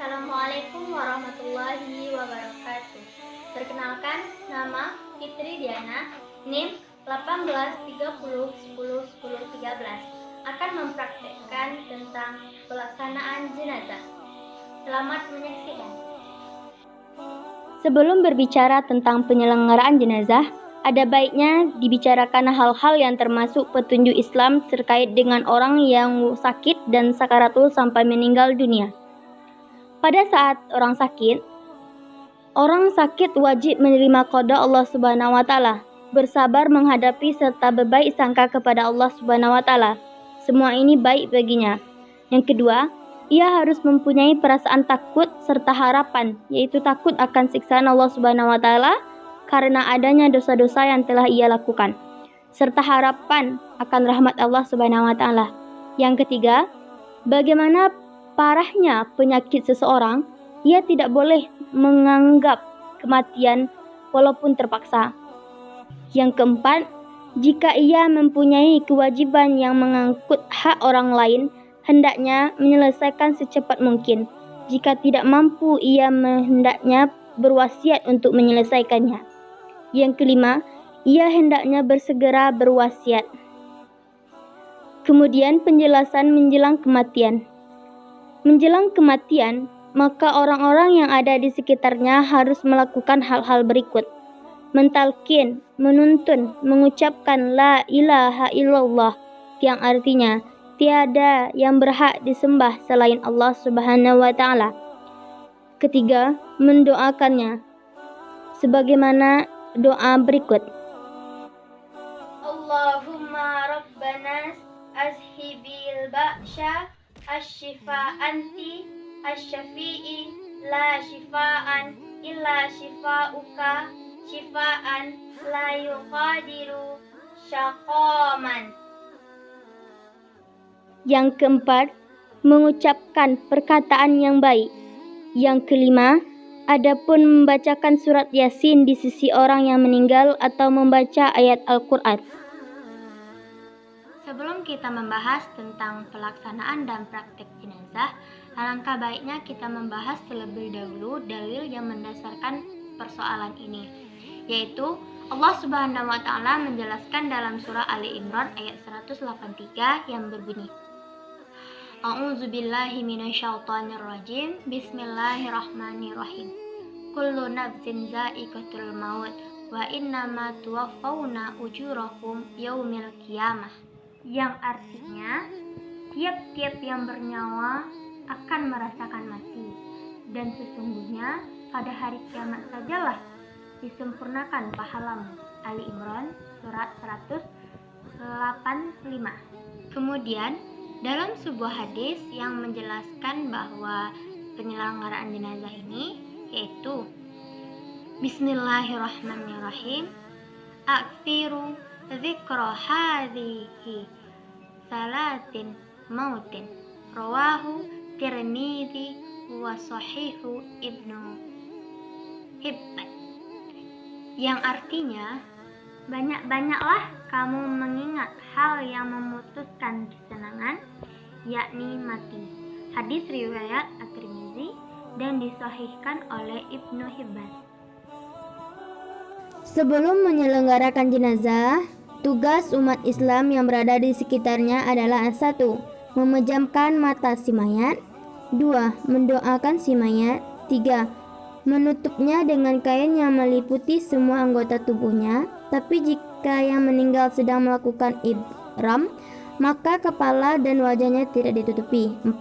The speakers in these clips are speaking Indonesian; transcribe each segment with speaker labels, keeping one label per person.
Speaker 1: Assalamualaikum warahmatullahi wabarakatuh. Perkenalkan, nama Fitri Diana, NIM 1830101013, akan mempraktekkan tentang pelaksanaan jenazah. Selamat menyaksikan.
Speaker 2: Sebelum berbicara tentang penyelenggaraan jenazah, ada baiknya dibicarakan hal-hal yang termasuk petunjuk Islam terkait dengan orang yang sakit dan sakaratul sampai meninggal dunia. Pada saat orang sakit wajib menerima qada Allah Subhanahu wa taala, bersabar menghadapi serta berbaik sangka kepada Allah Subhanahu wa taala. Semua ini baik baginya. Yang kedua, ia harus mempunyai perasaan takut serta harapan, yaitu takut akan siksaan Allah Subhanahu wa taala karena adanya dosa-dosa yang telah ia lakukan, serta harapan akan rahmat Allah Subhanahu wa taala. Yang ketiga, bagaimana parahnya penyakit seseorang, ia tidak boleh menganggap kematian walaupun terpaksa. Yang keempat, jika ia mempunyai kewajiban yang mengangkut hak orang lain, hendaknya menyelesaikan secepat mungkin. Jika tidak mampu, ia hendaknya berwasiat untuk menyelesaikannya. Yang kelima, ia hendaknya bersegera berwasiat. Kemudian penjelasan menjelang kematian. Menjelang kematian, maka orang-orang yang ada di sekitarnya harus melakukan hal-hal berikut: mentalkin, menuntun, mengucapkan la ilaha illallah, yang artinya tiada yang berhak disembah selain Allah Subhanahu wa taala. Ketiga, mendoakannya sebagaimana doa berikut:
Speaker 1: Allahumma rabbana azhibil ba'sya asyifa anti asyafi'i la shifaan illa shifauka shifaan la yuqadiru syaqaman.
Speaker 2: Yang keempat, mengucapkan perkataan yang baik. Yang kelima, adapun membacakan surat Yasin di sisi orang yang meninggal atau membaca ayat Al-Quran.
Speaker 1: Sebelum kita membahas tentang pelaksanaan dan praktik jenazah, alangkah baiknya kita membahas terlebih dahulu dalil yang mendasarkan persoalan ini, yaitu Allah Subhanahu wa taala menjelaskan dalam surah Ali Imran ayat 183 yang berbunyi: A'udzubillahi minasyaitonirrajim. Bismillahirrahmanirrahim. Kullu nafsin za'iqatul maut wa innama tuwaffawna ujurakum yaumil qiyamah. Yang artinya, tiap-tiap yang bernyawa akan merasakan mati, dan sesungguhnya pada hari kiamat sajalah disempurnakan pahalamu. Ali Imran surat 185. Kemudian dalam sebuah hadis yang menjelaskan bahwa penyelenggaraan jenazah ini yaitu Bismillahirrahmanirrahim, akfiru dzikra hadhihi salatin mautin, rawahu Tirmidzi wa sahihu Ibnu Hibban. Yang artinya, banyak-banyaklah kamu mengingat hal yang memutuskan kesenangan, yakni mati. Hadis riwayat At-Tirmidzi dan disahihkan oleh Ibnu Hibban.
Speaker 2: Sebelum menyelenggarakan jenazah, tugas umat Islam yang berada di sekitarnya adalah: 1. Memejamkan mata si mayat. 2. Mendoakan si mayat. 3. Menutupnya dengan kain yang meliputi semua anggota tubuhnya. Tapi jika yang meninggal sedang melakukan ihram, maka kepala dan wajahnya tidak ditutupi. 4.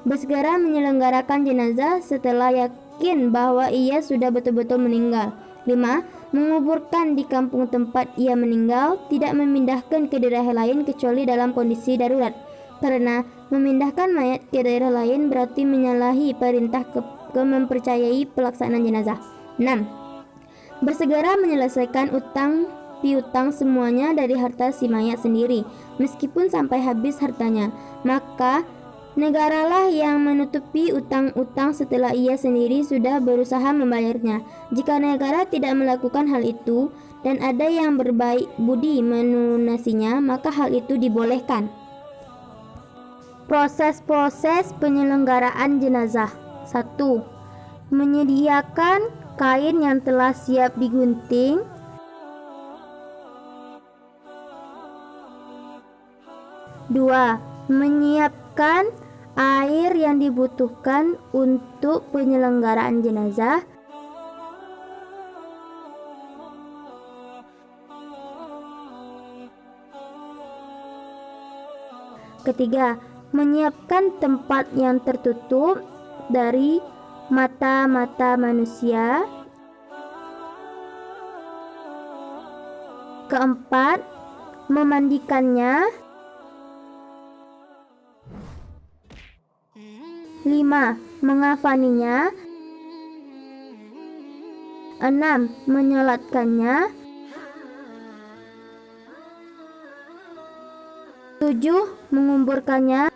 Speaker 2: Bersegera menyelenggarakan jenazah setelah yakin bahwa ia sudah betul-betul meninggal. 5. Menguburkan di kampung tempat ia meninggal, tidak memindahkan ke daerah lain kecuali dalam kondisi darurat, karena memindahkan mayat ke daerah lain berarti menyalahi perintah mempercayai pelaksanaan jenazah. 6. Bersegera menyelesaikan utang piutang semuanya dari harta si mayat sendiri, meskipun sampai habis hartanya, maka negaralah yang menutupi utang-utang setelah ia sendiri sudah berusaha membayarnya. Jika negara tidak melakukan hal itu dan ada yang berbaik budi melunasinya, maka hal itu dibolehkan. Proses-proses penyelenggaraan jenazah. 1. Menyediakan kain yang telah siap digunting. 2. Menyiapkan air yang dibutuhkan untuk penyelenggaraan jenazah. 3. Menyiapkan tempat yang tertutup dari mata-mata manusia. 4. Memandikannya. 5. Mengafaninya. 6. Menyolatkannya. 7. Menguburkannya.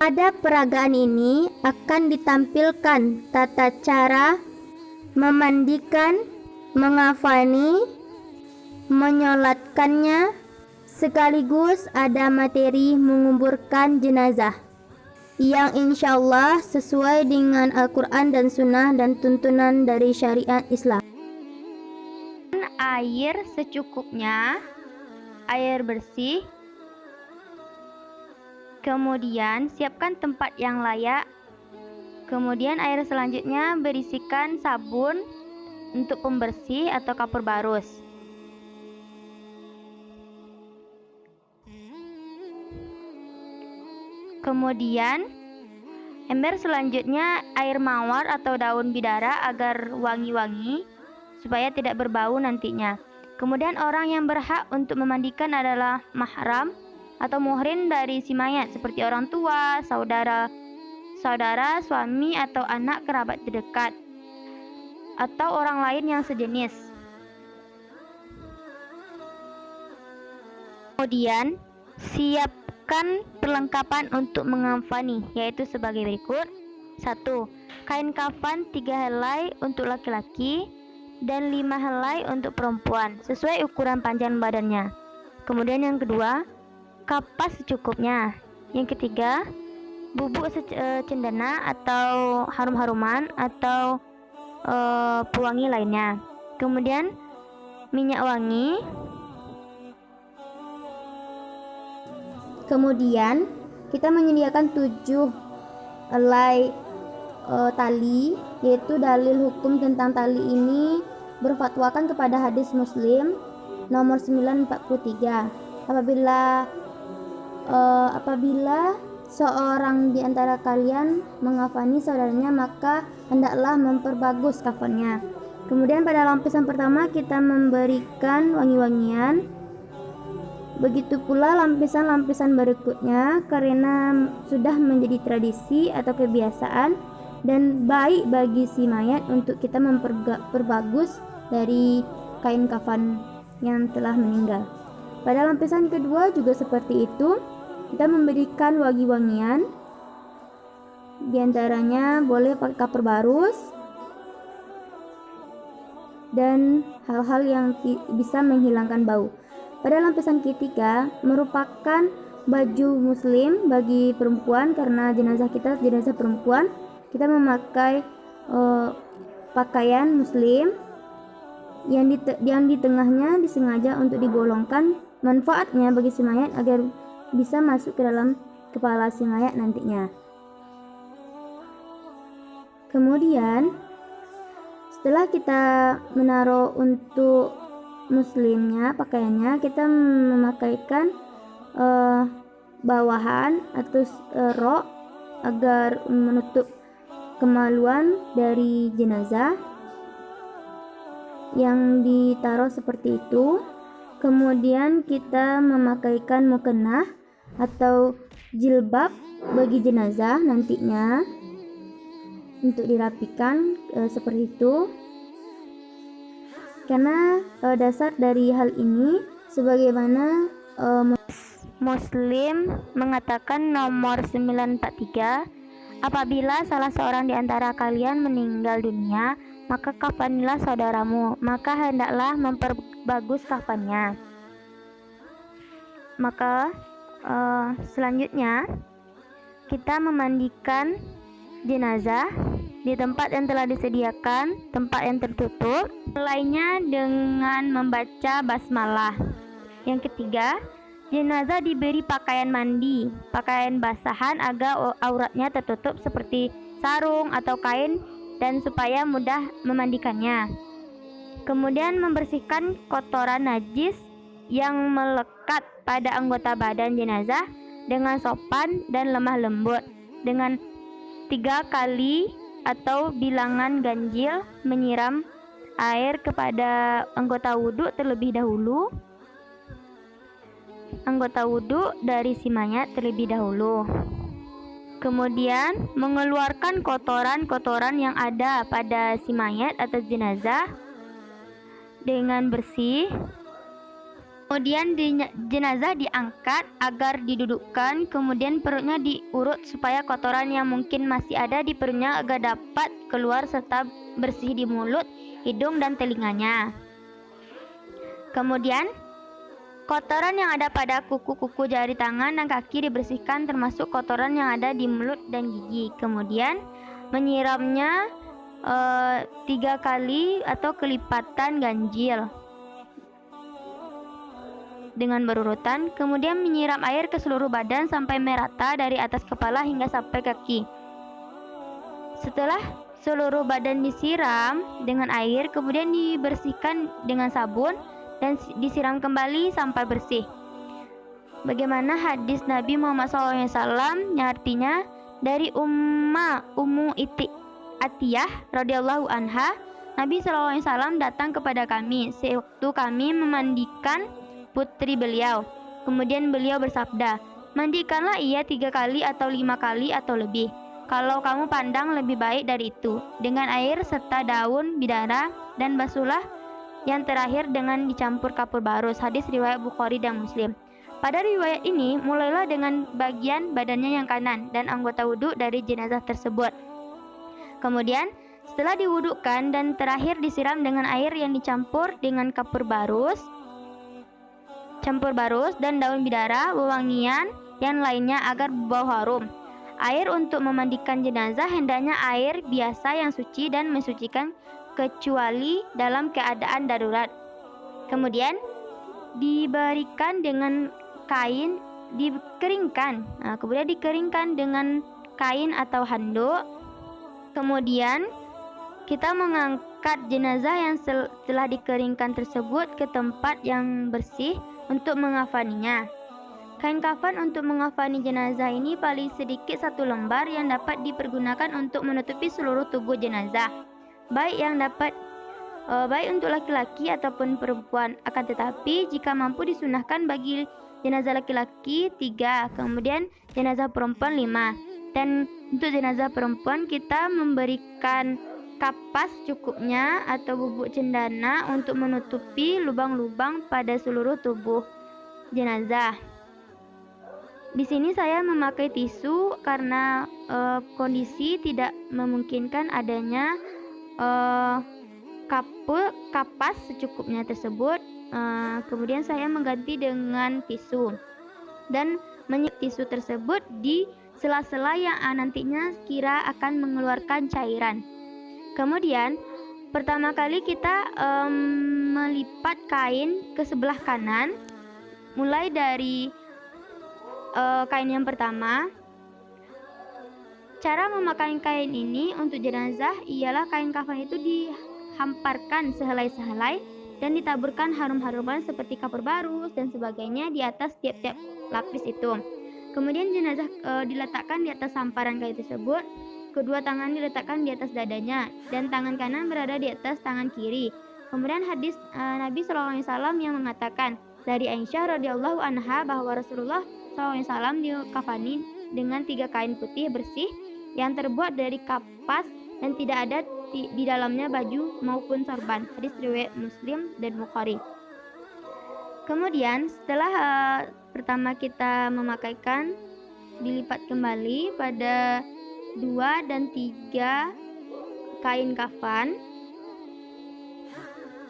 Speaker 2: Pada peragaan ini akan ditampilkan tata cara memandikan, mengafani, menyolatkannya, sekaligus ada materi menguburkan jenazah yang insya Allah sesuai dengan Al-Quran dan Sunnah dan tuntunan dari syariat Islam. Air secukupnya, air bersih. Kemudian siapkan tempat yang layak. Kemudian air selanjutnya berisikan sabun untuk pembersih atau kapur barus. Kemudian ember selanjutnya air mawar atau daun bidara agar wangi-wangi supaya tidak berbau nantinya. Kemudian orang yang berhak untuk memandikan adalah mahram atau muhrim dari si mayat seperti orang tua, saudara, suami atau anak kerabat terdekat atau orang lain yang sejenis. Kemudian siapkan perlengkapan untuk mengafani, yaitu sebagai berikut. 1. Kain kafan 3 helai untuk laki-laki dan 5 helai untuk perempuan sesuai ukuran panjang badannya. Kemudian yang kedua, kapas secukupnya. Yang ketiga, bubuk cendana atau harum-haruman atau pewangi lainnya. Kemudian minyak wangi. Kemudian kita menyediakan 7 helai tali, yaitu dalil hukum tentang tali ini berfatwakan kepada hadis Muslim nomor 943. Apabila seorang di antara kalian mengafani saudaranya, maka hendaklah memperbagus kafannya. Kemudian pada lapisan pertama kita memberikan wangi-wangian. Begitu pula lapisan-lapisan berikutnya, karena sudah menjadi tradisi atau kebiasaan dan baik bagi si mayat untuk kita memperbagus dari kain kafan yang telah meninggal. Pada lapisan kedua juga seperti itu, kita memberikan wangi-wangian. Di antaranya boleh pakai kapur barus dan hal-hal yang bisa menghilangkan bau. Pada lapisan ketiga merupakan baju muslim bagi perempuan, karena jenazah kita jenazah perempuan, kita memakai pakaian muslim yang di tengahnya disengaja untuk dibolongkan. Manfaatnya bagi si mayat agar bisa masuk ke dalam kepala si mayat nantinya. Kemudian setelah kita menaruh untuk muslimnya pakaiannya, kita memakaikan bawahan atau rok agar menutup kemaluan dari jenazah yang ditaruh seperti itu. Kemudian kita memakaikan mukennah atau jilbab bagi jenazah nantinya untuk dirapikan seperti itu. Karena dasar dari hal ini sebagaimana Muslim mengatakan nomor 943, apabila salah seorang di antara kalian meninggal dunia, maka kafanilah saudaramu, maka hendaklah memperbagus kafannya. Maka selanjutnya kita memandikan jenazah di tempat yang telah disediakan, tempat yang tertutup. Mulainya dengan membaca basmalah. Yang ketiga, jenazah diberi pakaian mandi, pakaian basahan agar auratnya tertutup seperti sarung atau kain dan supaya mudah memandikannya. Kemudian membersihkan kotoran najis yang melekat pada anggota badan jenazah dengan sopan dan lemah lembut dengan 3 kali atau bilangan ganjil menyiram air kepada anggota wudhu terlebih dahulu. Anggota wudhu dari si mayat terlebih dahulu. Kemudian mengeluarkan kotoran-kotoran yang ada pada si mayat atau jenazah dengan bersih. Kemudian jenazah diangkat agar didudukkan, kemudian perutnya diurut supaya kotoran yang mungkin masih ada di perutnya agar dapat keluar serta bersih di mulut, hidung, dan telinganya. Kemudian kotoran yang ada pada kuku-kuku jari tangan dan kaki dibersihkan termasuk kotoran yang ada di mulut dan gigi. Kemudian menyiramnya 3 kali atau kelipatan ganjil dengan berurutan, kemudian menyiram air ke seluruh badan sampai merata dari atas kepala hingga sampai kaki. Setelah seluruh badan disiram dengan air, kemudian dibersihkan dengan sabun dan disiram kembali sampai bersih. Bagaimana hadis Nabi Muhammad SAW yang artinya dari Ummu Atiyah radhiyallahu anha, Nabi SAW datang kepada kami sewaktu kami memandikan putri beliau. Kemudian beliau bersabda, mandikanlah ia 3 kali atau 5 kali atau lebih. Kalau kamu pandang lebih baik dari itu, dengan air serta daun bidara, dan basuhlah yang terakhir dengan dicampur kapur barus. Hadis riwayat Bukhari dan Muslim. Pada riwayat ini, mulailah dengan bagian badannya yang kanan dan anggota wudhu dari jenazah tersebut. Kemudian setelah diwudhukan dan terakhir disiram dengan air yang dicampur dengan kapur barus, dan daun bidara, wewangian yang lainnya agar berbau harum. Air untuk memandikan jenazah hendaknya air biasa yang suci dan mensucikan kecuali dalam keadaan darurat. Kemudian diberikan dengan kain, kemudian dikeringkan dengan kain atau handuk. Kemudian kita mengangkat jenazah yang telah dikeringkan tersebut ke tempat yang bersih untuk mengafaninya. Kain kafan untuk mengafani jenazah ini paling sedikit 1 lembar yang dapat dipergunakan untuk menutupi seluruh tubuh jenazah, baik untuk laki-laki ataupun perempuan. Akan tetapi jika mampu disunahkan bagi jenazah laki-laki 3, kemudian jenazah perempuan 5. Dan untuk jenazah perempuan kita memberikan kapas cukupnya atau bubuk cendana untuk menutupi lubang-lubang pada seluruh tubuh jenazah. Di sini saya memakai tisu karena kondisi tidak memungkinkan adanya kapas secukupnya tersebut. Kemudian saya mengganti dengan tisu dan menyet tisu tersebut di sela-sela yang nantinya kira akan mengeluarkan cairan. Kemudian pertama kali kita melipat kain ke sebelah kanan, mulai dari kain yang pertama. Cara memakai kain ini untuk jenazah ialah kain kafan itu dihamparkan sehelai-sehelai dan ditaburkan harum-haruman seperti kapur barus dan sebagainya di atas tiap-tiap lapis itu. Kemudian jenazah diletakkan di atas hamparan kain tersebut. Kedua tangan diletakkan di atas dadanya dan tangan kanan berada di atas tangan kiri. Kemudian hadis Nabi SAW yang mengatakan dari Aisyah radhiyallahu anha bahwa Rasulullah SAW dikafani dengan 3 kain putih bersih yang terbuat dari kapas dan tidak ada di dalamnya baju maupun sorban. Hadis riwayat Muslim dan Bukhari. Kemudian setelah pertama kita memakaikan, dilipat kembali pada 2 dan 3 kain kafan,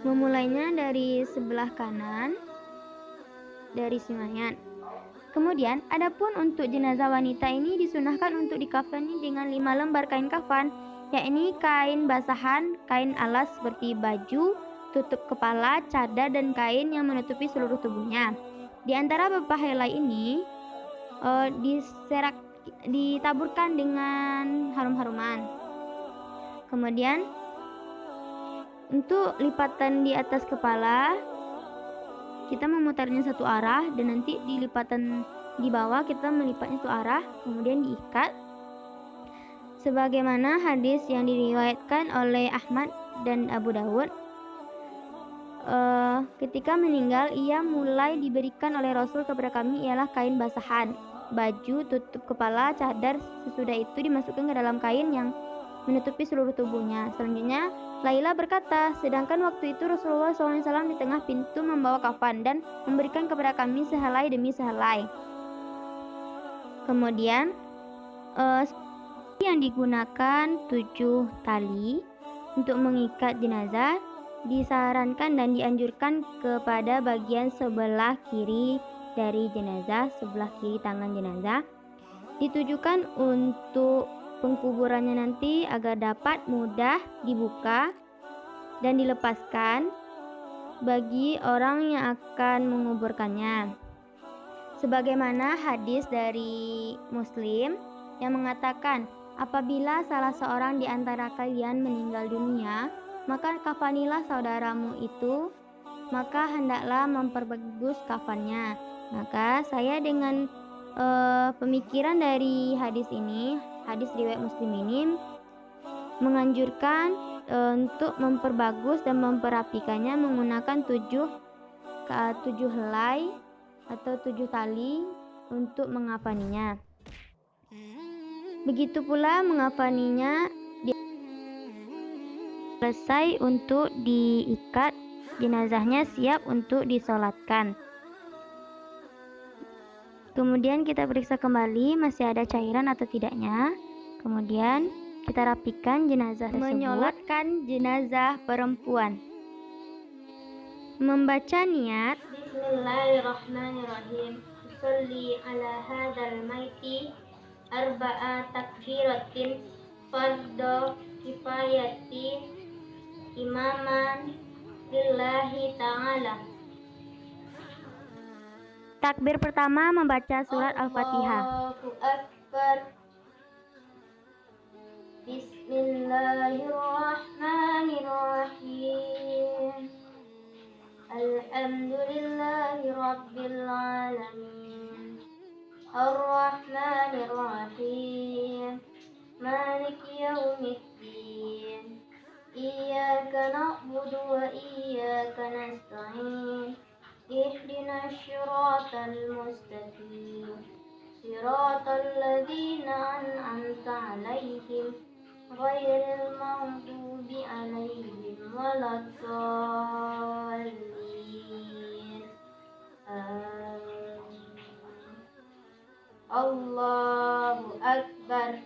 Speaker 2: memulainya dari sebelah kanan dari si mayat. Kemudian, adapun untuk jenazah wanita ini disunahkan untuk dikafani dengan 5 lembar kain kafan, yakni kain basahan, kain alas seperti baju, tutup kepala, cadar, dan kain yang menutupi seluruh tubuhnya. Di antara beberapa helai ini ditaburkan dengan harum-haruman. Kemudian, untuk lipatan di atas kepala, kita memutarnya satu arah, dan nanti di lipatan di bawah kita melipatnya satu arah, kemudian diikat sebagaimana hadis yang diriwayatkan oleh Ahmad dan Abu Dawud. Ketika meninggal, ia mulai diberikan oleh Rasul kepada kami ialah kain basahan, baju, tutup kepala, cadar. Sesudah itu dimasukkan ke dalam kain yang menutupi seluruh tubuhnya. Selanjutnya Laila berkata, sedangkan waktu itu Rasulullah SAW di tengah pintu membawa kafan dan memberikan kepada kami sehelai demi sehelai. Kemudian yang digunakan 7 tali untuk mengikat jenazah disarankan dan dianjurkan kepada bagian sebelah kiri dari jenazah, sebelah kiri tangan jenazah. Ditujukan untuk pengkuburannya nanti agar dapat mudah dibuka dan dilepaskan bagi orang yang akan menguburkannya. Sebagaimana hadis dari Muslim yang mengatakan, apabila salah seorang di antara kalian meninggal dunia, maka kafanilah saudaramu itu, maka hendaklah memperbagus kafannya. Maka saya dengan pemikiran dari hadis ini, hadis riwayat Muslim ini menganjurkan untuk memperbagus dan memperapikannya menggunakan 7 helai atau 7 tali untuk mengafaninya. Begitu pula mengafaninya selesai untuk diikat, jenazahnya siap untuk disolatkan. Kemudian kita periksa kembali masih ada cairan atau tidaknya. Kemudian kita rapikan jenazah tersebut. Menyolatkan jenazah perempuan. Membaca niat.
Speaker 1: Bismillahirrahmanirrahim. Usolli ala hadzal maiti arba'a takbiratin fardhu kifayati imaman lillahi ta'ala.
Speaker 2: Takbir pertama membaca surat Al-Fatihah.
Speaker 1: Allahu Akbar. Bismillahirrahmanirrahim. Alhamdulillahi Rabbil Alamin. Ar-Rahmanir-Rahim. Maliki yaumiddin. Iyyaka na'budu wa iyyaka nasta'in. Ihdinas siratal mustaqim. Siratal ladzina an'amta 'alaihim ghairil maghdubi 'alaihim waladdallin. Allahu Akbar.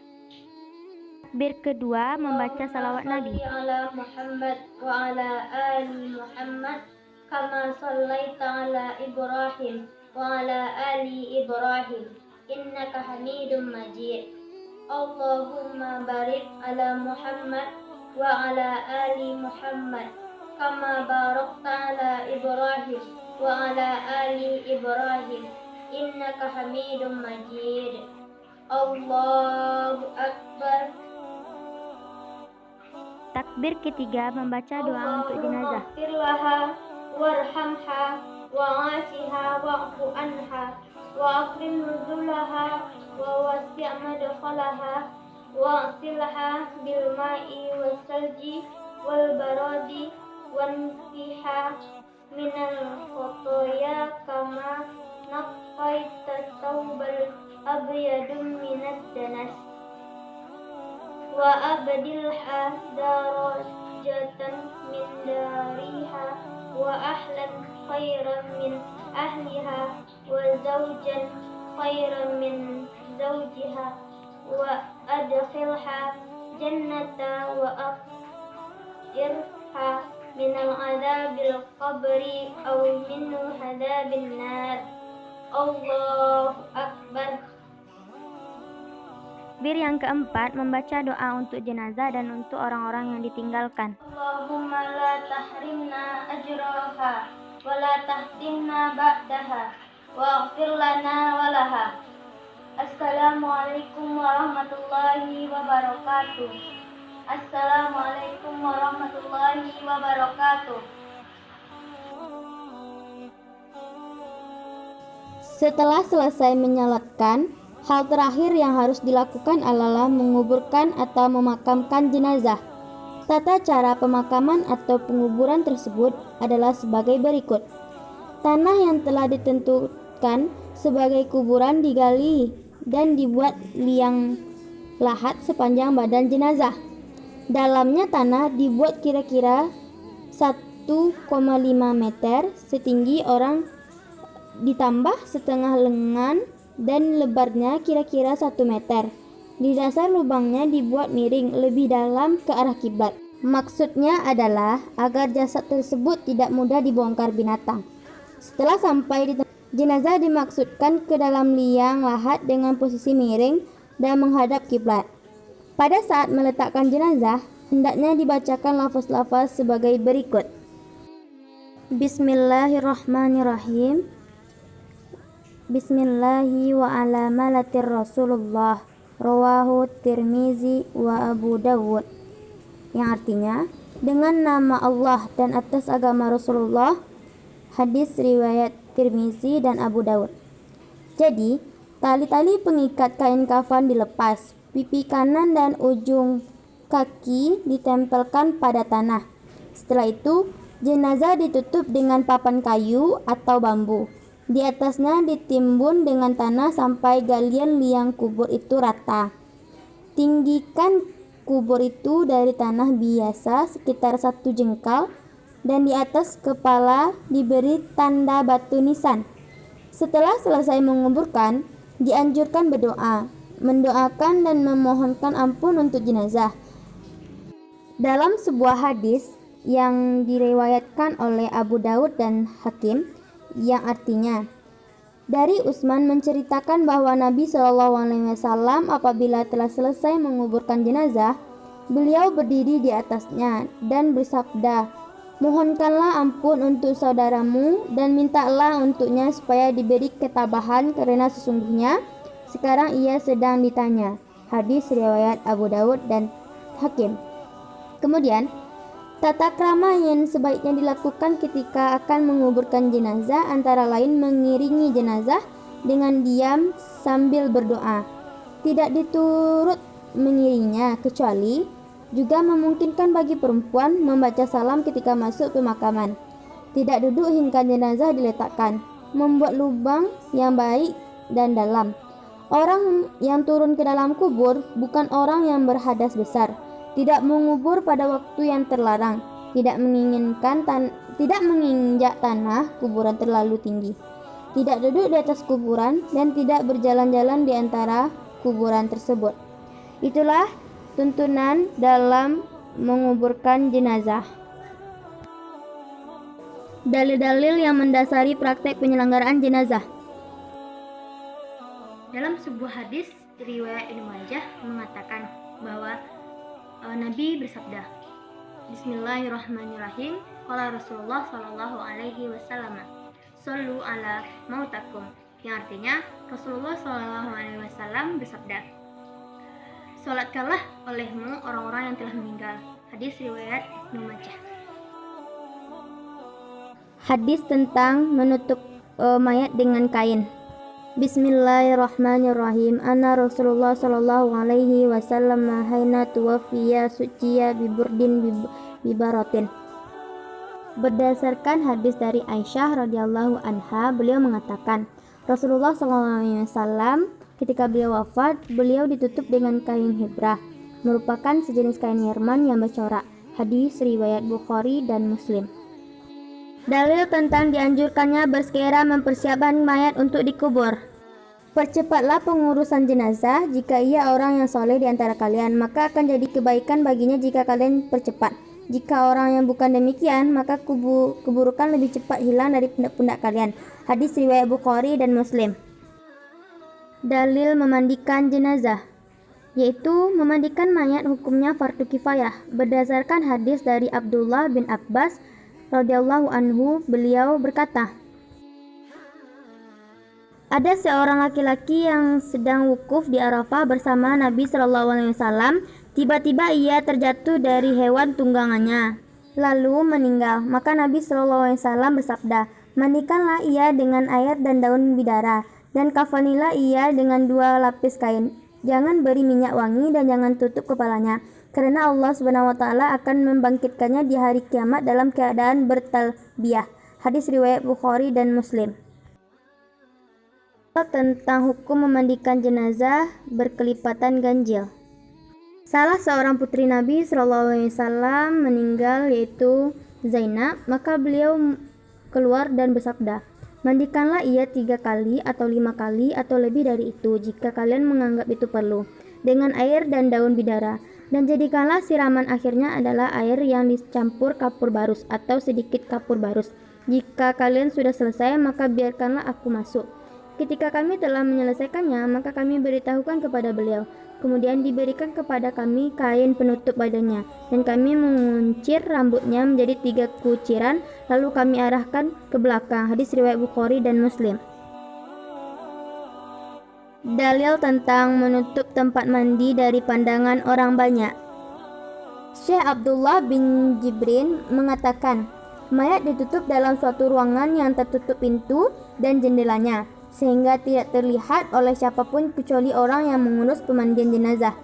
Speaker 2: Takbir kedua membaca salawat Nabi.
Speaker 1: Ala Muhammad wa ala ali Muhammad kama sallaita ala Ibrahim wa ala ali Ibrahim innaka Hamidum Majid. Allahumma barik ala Muhammad wa ala ali Muhammad kama barakta ala Ibrahim wa ala ali Ibrahim innaka Hamidum Majid. Allahu Akbar.
Speaker 2: Takbir ketiga membaca doa untuk jenazah.
Speaker 1: Allahumma warhamha wa'afiha wa'fu anha wa'akrim nuzulaha wa wasi' madkhalaha wa'silha bil ma'i was salji wal baradi wanfiha minal khotoya kama naqaita thawbal abyadum minad danas wa abdilha darajatan min dariha wa ahlan khairan min ahliha wa zawjan khairan min zawjiha wa adkhilha jannata wa afirha min al-adabil qabri aw min hadabin nar. Allahu Akbar.
Speaker 2: Bir yang keempat, membaca doa untuk jenazah dan untuk orang-orang yang ditinggalkan.
Speaker 1: Allahumma la tahrimna ajraha wa la tahtimna ba'daha waghfir lana wa laha. Assalamualaikum warahmatullahi wabarakatuh. Assalamualaikum warahmatullahi wabarakatuh.
Speaker 2: Setelah selesai menyalatkan, hal terakhir yang harus dilakukan adalah menguburkan atau memakamkan jenazah. Tata cara pemakaman atau penguburan tersebut adalah sebagai berikut. Tanah yang telah ditentukan sebagai kuburan digali dan dibuat liang lahat sepanjang badan jenazah. Dalamnya tanah dibuat kira-kira 1,5 meter setinggi orang ditambah setengah lengan dan lebarnya kira-kira 1 meter. Di dasar lubangnya dibuat miring lebih dalam ke arah kiblat. Maksudnya adalah agar jasad tersebut tidak mudah dibongkar binatang. Setelah sampai di tempat, jenazah dimaksudkan ke dalam liang lahat dengan posisi miring dan menghadap kiblat. Pada saat meletakkan jenazah, hendaknya dibacakan lafaz-lafaz sebagai berikut. Bismillahirrahmanirrahim. Bismillahi wa ala malatir Rasulullah, rawahu Tirmizi wa Abu Dawud, yang artinya dengan nama Allah dan atas agama Rasulullah. Hadis riwayat Tirmizi dan Abu Dawud. Jadi, tali-tali pengikat kain kafan dilepas, pipi kanan dan ujung kaki ditempelkan pada tanah. Setelah itu, jenazah ditutup dengan papan kayu atau bambu. Di atasnya ditimbun dengan tanah sampai galian liang kubur itu rata. Tinggikan kubur itu dari tanah biasa sekitar 1 jengkal dan di atas kepala diberi tanda batu nisan. Setelah selesai menguburkan, dianjurkan berdoa, mendoakan dan memohonkan ampun untuk jenazah. Dalam sebuah hadis yang diriwayatkan oleh Abu Daud dan Hakim, yang artinya dari Utsman menceritakan bahwa Nabi SAW apabila telah selesai menguburkan jenazah, beliau berdiri di atasnya dan bersabda, "Mohonkanlah ampun untuk saudaramu dan mintalah untuknya supaya diberi ketabahan karena sesungguhnya sekarang ia sedang ditanya." Hadis riwayat Abu Daud dan Hakim. Kemudian, tata krama yang sebaiknya dilakukan ketika akan menguburkan jenazah antara lain mengiringi jenazah dengan diam sambil berdoa. Tidak diturut mengiringnya, kecuali juga memungkinkan bagi perempuan membaca salam ketika masuk pemakaman. Tidak duduk hingga jenazah diletakkan, membuat lubang yang baik dan dalam. Orang yang turun ke dalam kubur bukan orang yang berhadas besar. Tidak mengubur pada waktu yang terlarang, tidak menginjak tanah kuburan terlalu tinggi, tidak duduk di atas kuburan, dan tidak berjalan-jalan di antara kuburan tersebut. Itulah tuntunan dalam menguburkan jenazah. Dalil-dalil yang mendasari praktek penyelenggaraan jenazah.
Speaker 1: Dalam sebuah hadis riwayat Ibnu Majah mengatakan bahwa Nabi bersabda, Bismillahirrahmanirrahim. Qala Rasulullah sallallahu alaihi wasallam, "Shallu ala mautakum." Yang artinya Rasulullah sallallahu alaihi wasallam bersabda, "Salatkanlah olehmu orang-orang yang telah meninggal." Hadis riwayat Ibnu Majah.
Speaker 2: Hadis tentang menutup mayat dengan kain. Bismillahirrahmanirrahim. Anna Rasulullah sallallahu alaihi wasallam haina tuwafiya suciya biburdin bibaratin. Berdasarkan hadis dari Aisyah radhiyallahu anha, beliau mengatakan, Rasulullah sallallahu alaihi wasallam ketika beliau wafat, beliau ditutup dengan kain hibrah, merupakan sejenis kain Yerman yang bercorak. Hadis riwayat Bukhari dan Muslim. Dalil tentang dianjurkannya bersegera mempersiapkan mayat untuk dikubur. Percepatlah pengurusan jenazah. Jika ia orang yang soleh di antara kalian, maka akan jadi kebaikan baginya jika kalian percepat. Jika orang yang bukan demikian, maka keburukan lebih cepat hilang dari pundak-pundak kalian. Hadis riwayat Bukhari dan Muslim. Dalil memandikan jenazah, yaitu memandikan mayat hukumnya fardu kifayah. Berdasarkan hadis dari Abdullah bin Abbas radhiyallahu anhu, beliau berkata, ada seorang laki-laki yang sedang wukuf di Arafah bersama Nabi Shallallahu Alaihi Wasallam. Tiba-tiba ia terjatuh dari hewan tunggangannya, lalu meninggal. Maka Nabi Shallallahu Alaihi Wasallam bersabda, mandikanlah ia dengan air dan daun bidara, dan kafanilah ia dengan 2 lapis kain. Jangan beri minyak wangi dan jangan tutup kepalanya, karena Allah Subhanahu Wa Taala akan membangkitkannya di hari kiamat dalam keadaan bertalbiyah. Hadis riwayat Bukhari dan Muslim. Tentang hukum memandikan jenazah berkelipatan ganjil. Salah seorang putri Nabi SAW meninggal, yaitu Zainab. Maka beliau keluar dan bersabda, mandikanlah ia 3 kali atau 5 kali atau lebih dari itu jika kalian menganggap itu perlu, dengan air dan daun bidara, dan jadikanlah siraman akhirnya adalah air yang dicampur kapur barus atau sedikit kapur barus. Jika kalian sudah selesai, maka biarkanlah aku masuk. Ketika kami telah menyelesaikannya, maka kami beritahukan kepada beliau. Kemudian diberikan kepada kami kain penutup badannya, dan kami menguncir rambutnya menjadi 3 kuciran, lalu kami arahkan ke belakang. Hadis riwayat Bukhari dan Muslim. Dalil tentang menutup tempat mandi dari pandangan orang banyak. Syekh Abdullah bin Jibrin mengatakan, mayat ditutup dalam suatu ruangan yang tertutup pintu dan jendelanya, sehingga tidak terlihat oleh siapapun kecuali orang yang mengurus pemandian jenazah,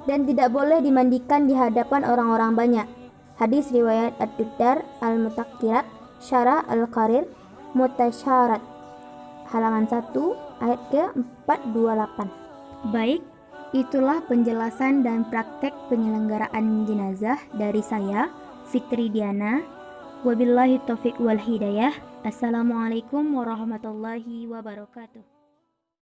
Speaker 2: dan tidak boleh dimandikan di hadapan orang-orang banyak. Hadis riwayat Ad-Duddar Al-Mutaqirat Syarah Al-Qarir Mutasyarat, halaman 1 ayat ke-428. Baik, itulah penjelasan dan praktek penyelenggaraan jenazah dari saya, Fitri Diana. Wabillahi taufiq wal hidayah. Assalamualaikum warahmatullahi wabarakatuh.